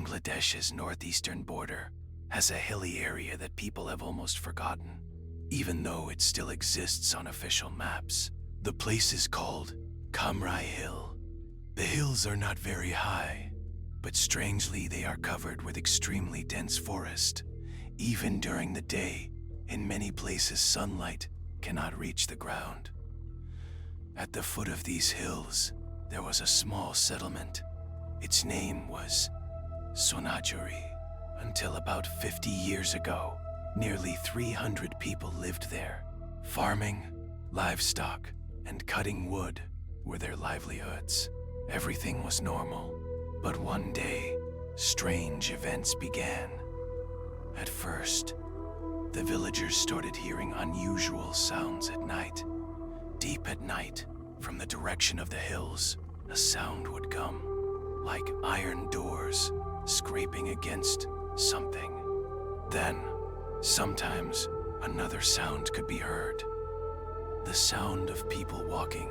Bangladesh's northeastern border has a hilly area that people have almost forgotten, even though it still exists on official maps. The place is called Kamrai Hill. The hills are not very high, but strangely they are covered with extremely dense forest. Even during the day, in many places sunlight cannot reach the ground. At the foot of these hills, there was a small settlement. Its name was Sonajuri. Until about 50 years ago, nearly 300 people lived there. Farming, livestock, and cutting wood were their livelihoods. Everything was normal, but one day, strange events began. At first, the villagers started hearing unusual sounds at night. Deep at night, from the direction of the hills, a sound would come, like iron doors scraping against something. Then, sometimes, another sound could be heard. The sound of people walking.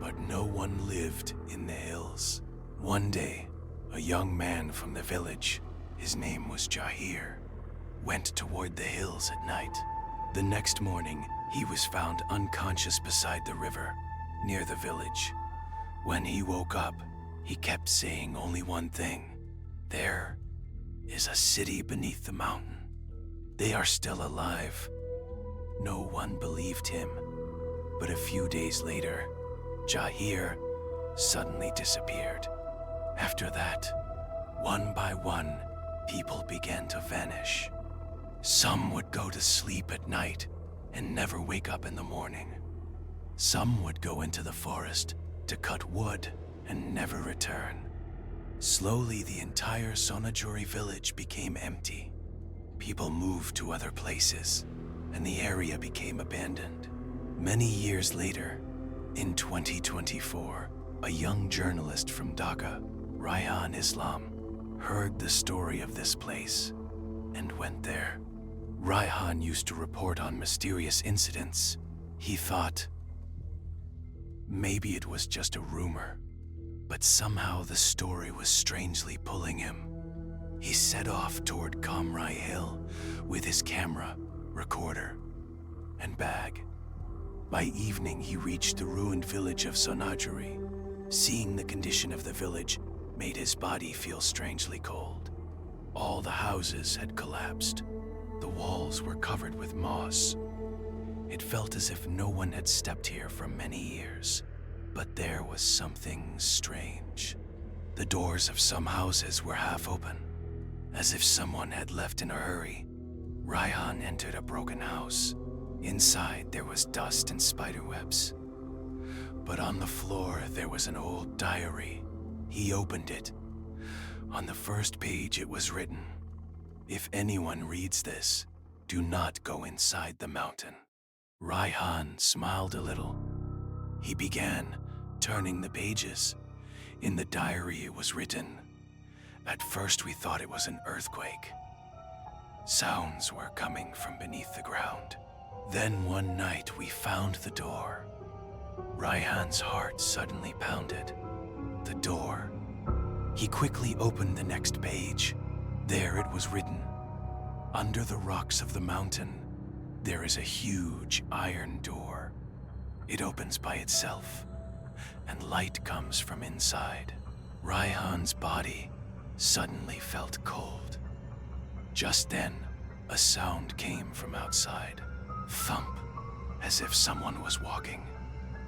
But no one lived in the hills. One day, a young man from the village, his name was Jahir, went toward the hills at night. The next morning, he was found unconscious beside the river, near the village. When he woke up, he kept saying only one thing: "There is a city beneath the mountain. They are still alive." No one believed him, but a few days later, Jahir suddenly disappeared. After that, one by one, people began to vanish. Some would go to sleep at night and never wake up in the morning. Some would go into the forest to cut wood and never return. Slowly, the entire Sonajuri village became empty. People moved to other places, and the area became abandoned. Many years later, in 2024, a young journalist from Dhaka, Rayhan Islam, heard the story of this place and went there. Rayhan used to report on mysterious incidents. He thought maybe it was just a rumor, but somehow the story was strangely pulling him. He set off toward Kamrai Hill with his camera, recorder, and bag. By evening, he reached the ruined village of Sonajuri. Seeing the condition of the village made his body feel strangely cold. All the houses had collapsed. The walls were covered with moss. It felt as if no one had stepped here for many years. But there was something strange. The doors of some houses were half open, as if someone had left in a hurry. Rayhan entered a broken house. Inside, there was dust and spiderwebs. But on the floor, there was an old diary. He opened it. On the first page, it was written, "If anyone reads this, do not go inside the mountain." Rayhan smiled a little. He began turning the pages. In the diary, it was written, "At first, we thought it was an earthquake. Sounds were coming from beneath the ground. Then one night we found the door." Rayhan's heart suddenly pounded. The door. He quickly opened the next page. There it was written, "Under the rocks of the mountain, there is a huge iron door. It opens by itself, and light comes from inside." Rayhan's body suddenly felt cold. Just then, a sound came from outside. Thump, as if someone was walking.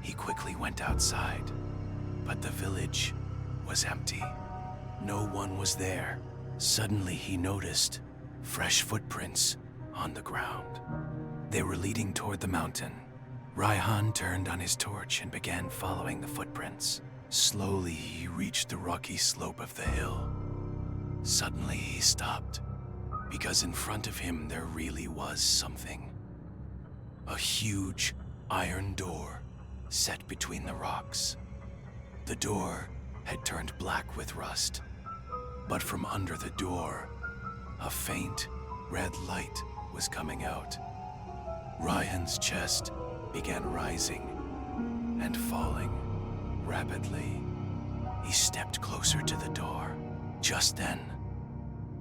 He quickly went outside, but the village was empty. No one was there. Suddenly he noticed fresh footprints on the ground. They were leading toward the mountain. Rayhan turned on his torch and began following the footprints. Slowly he reached the rocky slope of the hill. Suddenly he stopped, because in front of him there really was something. A huge iron door set between the rocks. The door had turned black with rust, but from under the door, a faint red light was coming out. Ryan's chest began rising and falling rapidly. He stepped closer to the door. Just then,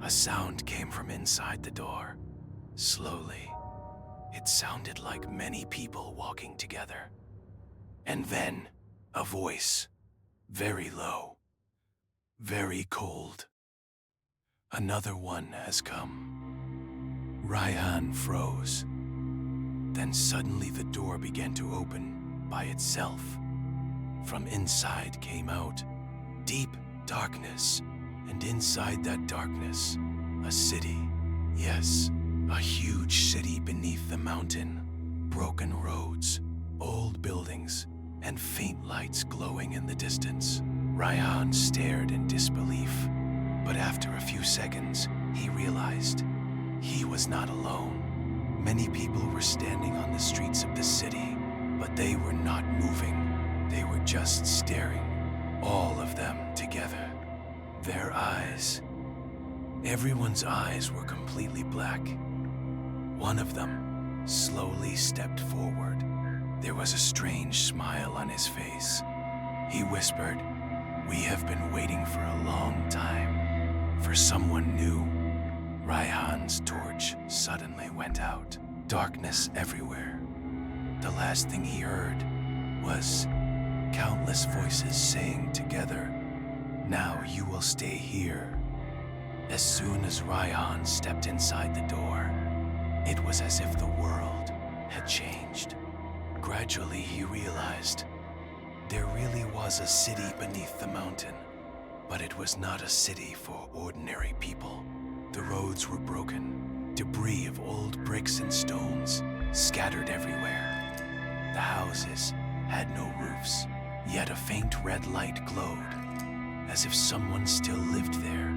a sound came from inside the door. Slowly, it sounded like many people walking together. And then, a voice, very low, very cold. "Another one has come." Rayhan froze. Then suddenly the door began to open by itself. From inside came out deep darkness, and inside that darkness, a city. Yes, a huge city beneath the mountain. Broken roads, old buildings, and faint lights glowing in the distance. Rayhan stared in disbelief, but after a few seconds, he realized he was not alone. Many people were standing on the streets of the city, but they were not moving. They were just staring, all of them together. Their eyes, everyone's eyes were completely black. One of them slowly stepped forward. There was a strange smile on his face. He whispered, "We have been waiting for a long time, for someone new." Rayhan's torch suddenly went out. Darkness everywhere. The last thing he heard was countless voices saying together, "Now you will stay here." As soon as Rayhan stepped inside the door, it was as if the world had changed. Gradually he realized there really was a city beneath the mountain, but it was not a city for ordinary people. The roads were broken, debris of old bricks and stones scattered everywhere. The houses had no roofs, yet a faint red light glowed, as if someone still lived there.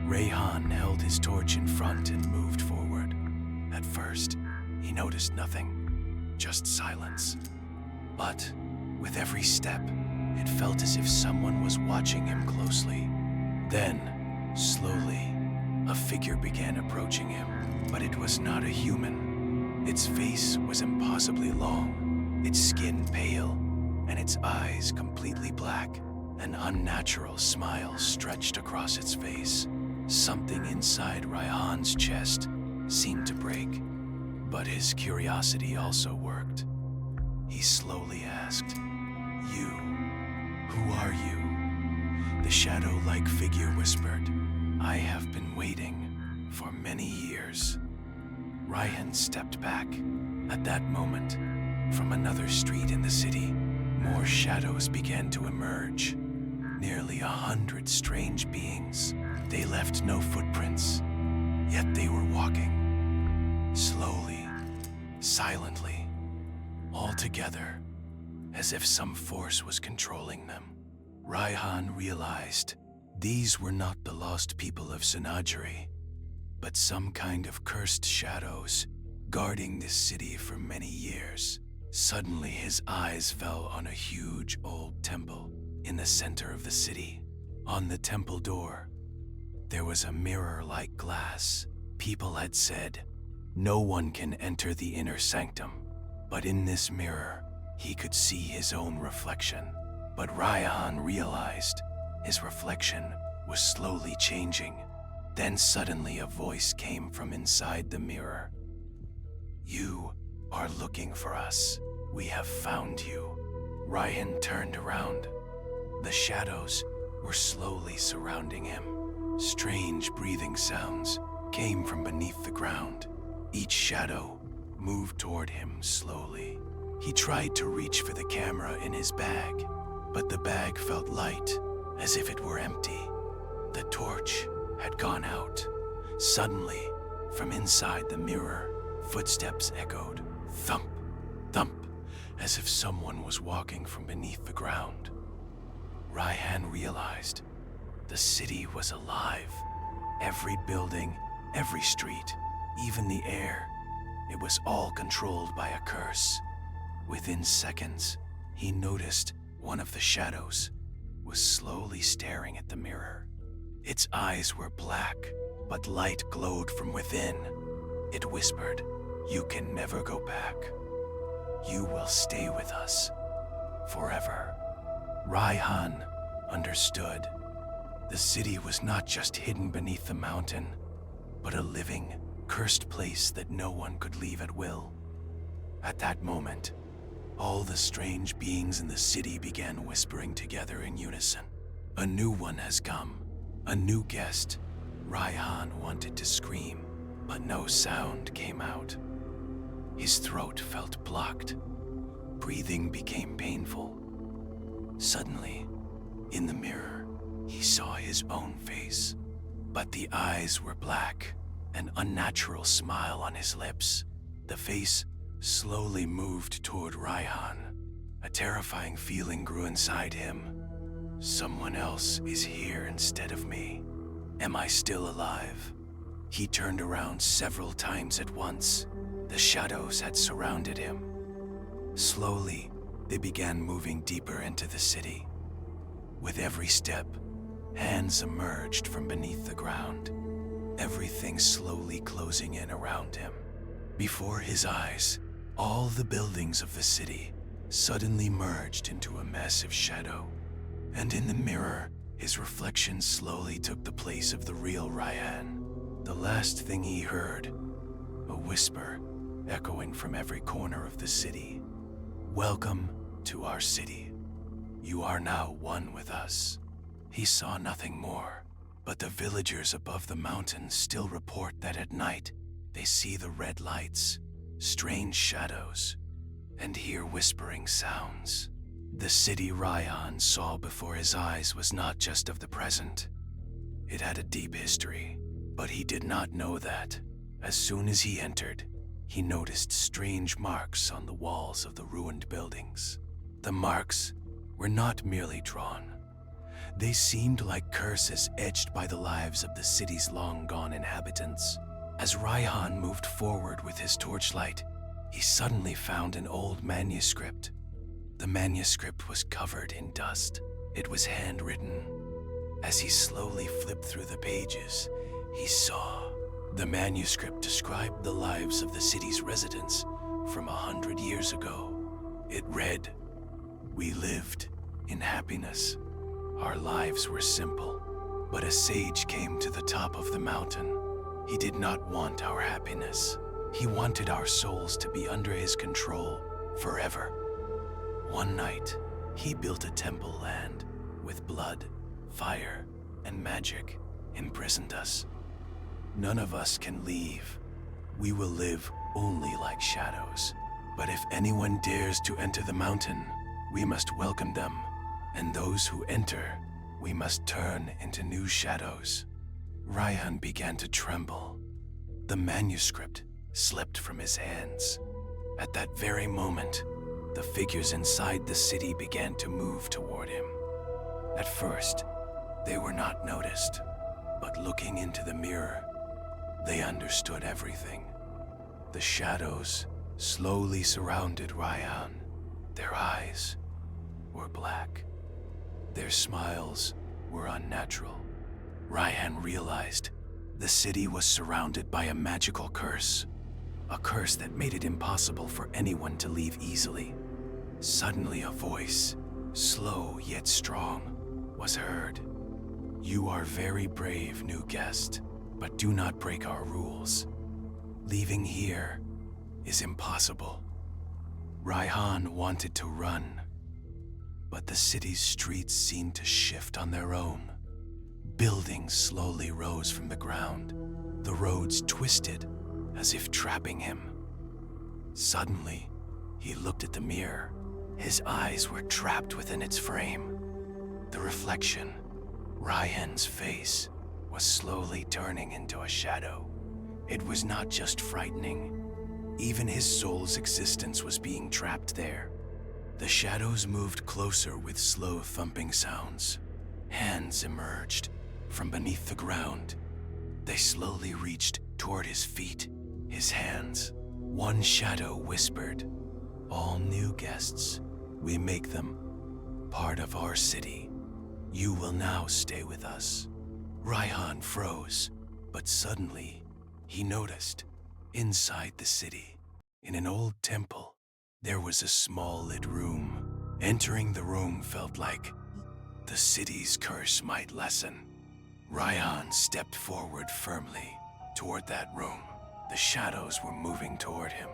Rayhan held his torch in front and moved forward. At first, he noticed nothing, just silence. But with every step, it felt as if someone was watching him closely. Then, slowly, a figure began approaching him, but it was not a human. Its face was impossibly long, its skin pale, and its eyes completely black. An unnatural smile stretched across its face. Something inside Rayhan's chest seemed to break, but his curiosity also worked. He slowly asked, "You, who are you?" The shadow-like figure whispered, "I have been waiting for many years." Rayhan stepped back. At that moment, from another street in the city, more shadows began to emerge. Nearly 100 strange beings. They left no footprints, yet they were walking. Slowly, silently, all together, as if some force was controlling them. Rayhan realized these were not the lost people of Sinajari, but some kind of cursed shadows guarding this city for many years. Suddenly his eyes fell on a huge old temple in the center of the city. On the temple door, there was a mirror-like glass. People had said, no one can enter the inner sanctum, but in this mirror, he could see his own reflection. But Rayhan realized his reflection was slowly changing. Then suddenly a voice came from inside the mirror. "You are looking for us. We have found you." Rayhan turned around. The shadows were slowly surrounding him. Strange breathing sounds came from beneath the ground. Each shadow moved toward him slowly. He tried to reach for the camera in his bag, but the bag felt light, as if it were empty. The torch had gone out. Suddenly, from inside the mirror, footsteps echoed, thump, thump, as if someone was walking from beneath the ground. Rayhan realized the city was alive. Every building, every street, even the air, it was all controlled by a curse. Within seconds, he noticed one of the shadows was slowly staring at the mirror. Its eyes were black, but light glowed from within. It whispered, "You can never go back. You will stay with us forever." Rayhan understood. The city was not just hidden beneath the mountain, but a living, cursed place that no one could leave at will. At that moment, all the strange beings in the city began whispering together in unison. A new one has come, a new guest. Rayhan wanted to scream, but no sound came out. His throat felt blocked. Breathing became painful. Suddenly, in the mirror, he saw his own face, but the eyes were black, an unnatural smile on his lips. The face slowly moved toward Rayhan. A terrifying feeling grew inside him. Someone else is here instead of me. Am I still alive? He turned around several times at once. The shadows had surrounded him. Slowly, they began moving deeper into the city. With every step, hands emerged from beneath the ground, everything slowly closing in around him. Before his eyes, all the buildings of the city suddenly merged into a massive shadow. And in the mirror, his reflection slowly took the place of the real Rayhan. The last thing he heard, a whisper echoing from every corner of the city. Welcome to our city. You are now one with us. He saw nothing more, but the villagers above the mountains still report that at night they see the red lights, strange shadows, and hear whispering sounds. The city Rayhan saw before his eyes was not just of the present. It had a deep history, but he did not know that. As soon as he entered, he noticed strange marks on the walls of the ruined buildings. The marks were not merely drawn. They seemed like curses etched by the lives of the city's long-gone inhabitants. As Rayhan moved forward with his torchlight, he suddenly found an old manuscript. The manuscript was covered in dust. It was handwritten. As he slowly flipped through the pages, he saw the manuscript described the lives of the city's residents from 100 years ago. It read, "We lived in happiness. Our lives were simple, but a sage came to the top of the mountain. He did not want our happiness. He wanted our souls to be under his control forever. One night, he built a temple land with blood, fire, and magic, imprisoned us. None of us can leave. We will live only like shadows. But if anyone dares to enter the mountain, we must welcome them. And those who enter, we must turn into new shadows." Rayhan began to tremble. The manuscript slipped from his hands. At that very moment, the figures inside the city began to move toward him. At first, they were not noticed, but looking into the mirror, they understood everything. The shadows slowly surrounded Rayhan. Their eyes were black. Their smiles were unnatural. Rayhan realized the city was surrounded by a magical curse, a curse that made it impossible for anyone to leave easily. Suddenly a voice, slow yet strong, was heard. "You are very brave, new guest, but do not break our rules. Leaving here is impossible." Rayhan wanted to run, but the city's streets seemed to shift on their own. Buildings slowly rose from the ground. The roads twisted as if trapping him. Suddenly, he looked at the mirror. His eyes were trapped within its frame. The reflection, Rayhan's face, was slowly turning into a shadow. It was not just frightening. Even his soul's existence was being trapped there. The shadows moved closer with slow thumping sounds. Hands emerged from beneath the ground. They slowly reached toward his feet, his hands. One shadow whispered, "All new guests, we make them part of our city. You will now stay with us." Rayhan froze, but suddenly he noticed, inside the city, in an old temple, there was a small lit room. Entering the room felt like the city's curse might lessen. Rayhan stepped forward firmly toward that room. The shadows were moving toward him,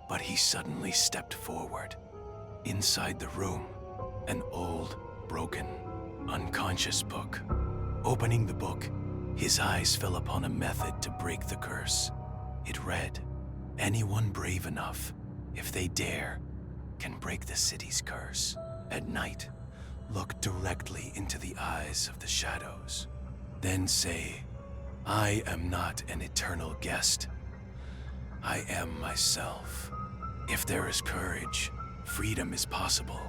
but he suddenly stepped forward. Inside the room, an old, broken, unconscious book. Opening the book, his eyes fell upon a method to break the curse. It read, "Anyone brave enough, if they dare, can break the city's curse. At night, look directly into the eyes of the shadows. Then say, 'I am not an eternal guest. I am myself.' If there is courage, freedom is possible."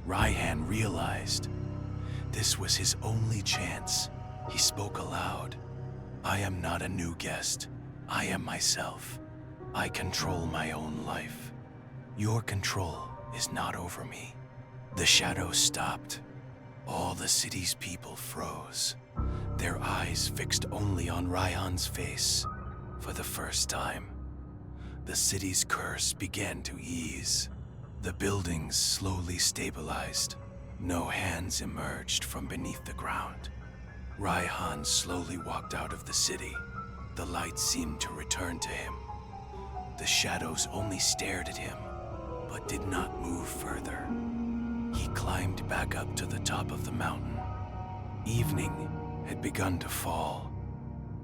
Rayhan realized this was his only chance. He spoke aloud. "I am not a new guest. I am myself. I control my own life. Your control is not over me." The shadows stopped. All the city's people froze, their eyes fixed only on Rayhan's face. For the first time, the city's curse began to ease. The buildings slowly stabilized. No hands emerged from beneath the ground. Rayhan slowly walked out of the city. The light seemed to return to him. The shadows only stared at him, but did not move further. He climbed back up to the top of the mountain. Evening had begun to fall.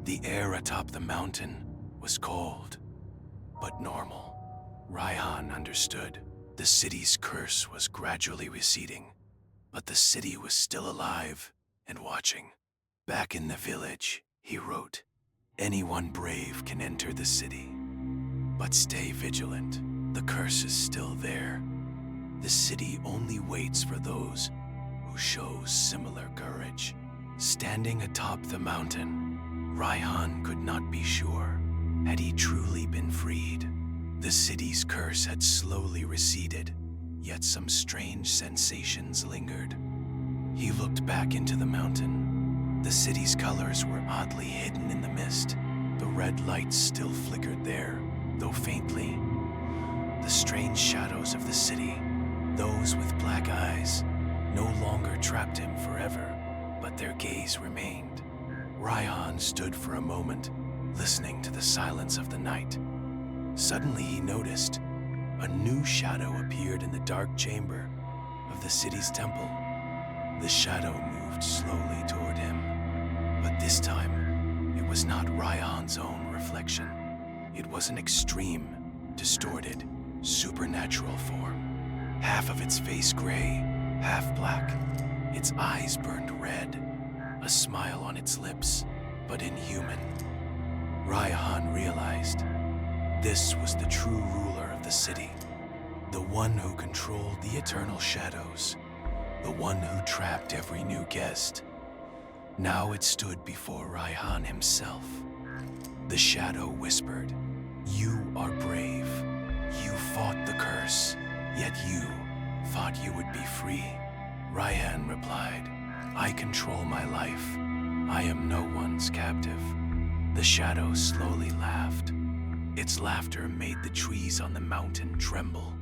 The air atop the mountain was cold, but normal. Rayhan understood. The city's curse was gradually receding, but the city was still alive and watching. Back in the village, he wrote, "Anyone brave can enter the city, but stay vigilant. The curse is still there. The city only waits for those who show similar courage." Standing atop the mountain, Rayhan could not be sure. Had he truly been freed? The city's curse had slowly receded, yet some strange sensations lingered. He looked back into the mountain. The city's colors were oddly hidden in the mist. The red lights still flickered there, though faintly. The strange shadows of the city, those with black eyes, no longer trapped him forever, but their gaze remained. Rayhan stood for a moment, listening to the silence of the night. Suddenly he noticed a new shadow appeared in the dark chamber of the city's temple. The shadow moved slowly toward him, but this time it was not Rayhan's own reflection. It was an extreme, distorted, supernatural form. Half of its face gray, half black. Its eyes burned red, a smile on its lips, but inhuman. Rayhan realized this was the true ruler of the city, the one who controlled the eternal shadows, the one who trapped every new guest. Now it stood before Rayhan himself. The shadow whispered, "You are brave. You fought the curse, yet you thought you would be free." Rayhan replied, "I control my life. I am no one's captive." The shadow slowly laughed. Its laughter made the trees on the mountain tremble.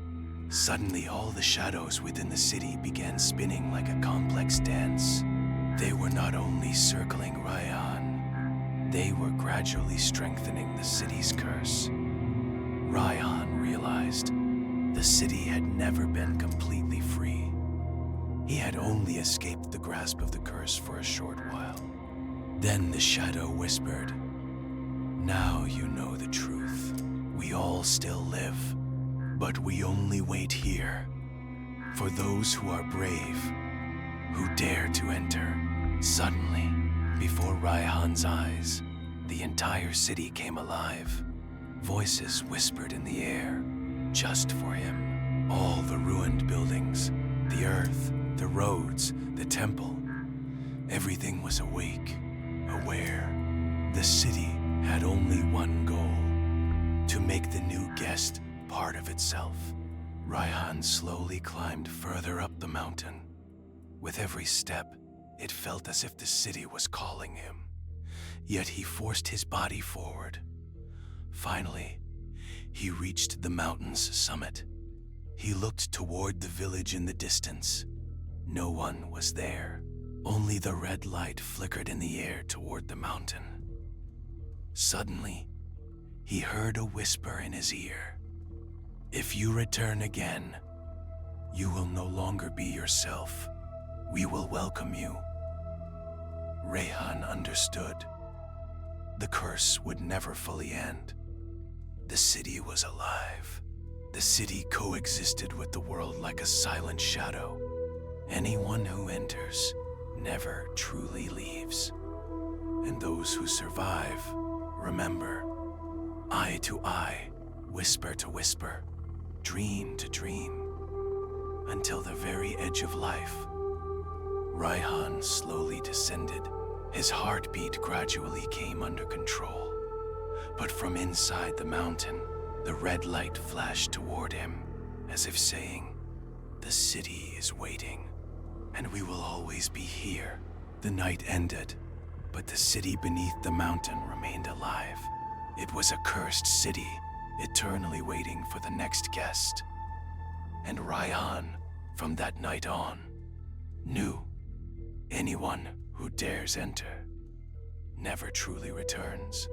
Suddenly, all the shadows within the city began spinning like a complex dance. They were not only circling Rayhan, they were gradually strengthening the city's curse. Rayhan realized the city had never been completely free. He had only escaped the grasp of the curse for a short while. Then the shadow whispered, "Now you know the truth. We all still live, but we only wait here for those who are brave, who dare to enter." Suddenly, before Rayhan's eyes, the entire city came alive. Voices whispered in the air, just for him. All the ruined buildings, the earth, the roads, the temple, everything was awake, aware. The city had only one goal: to make the new guest part of itself. Rayhan slowly climbed further up the mountain. With every step, it felt as if the city was calling him. Yet he forced his body forward. Finally, he reached the mountain's summit. He looked toward the village in the distance. No one was there. Only the red light flickered in the air toward the mountain. Suddenly, he heard a whisper in his ear. "If you return again, you will no longer be yourself. We will welcome you." Rayhan understood. The curse would never fully end. The city was alive. The city coexisted with the world like a silent shadow. Anyone who enters never truly leaves. And those who survive remember, eye to eye, whisper to whisper, dream to dream, until the very edge of life. Rayhan slowly descended. His heartbeat gradually came under control. But from inside the mountain, the red light flashed toward him, as if saying, "The city is waiting, and we will always be here." The night ended, but the city beneath the mountain remained alive. It was a cursed city, eternally waiting for the next guest. And Rayhan, from that night on, knew anyone who dares enter never truly returns.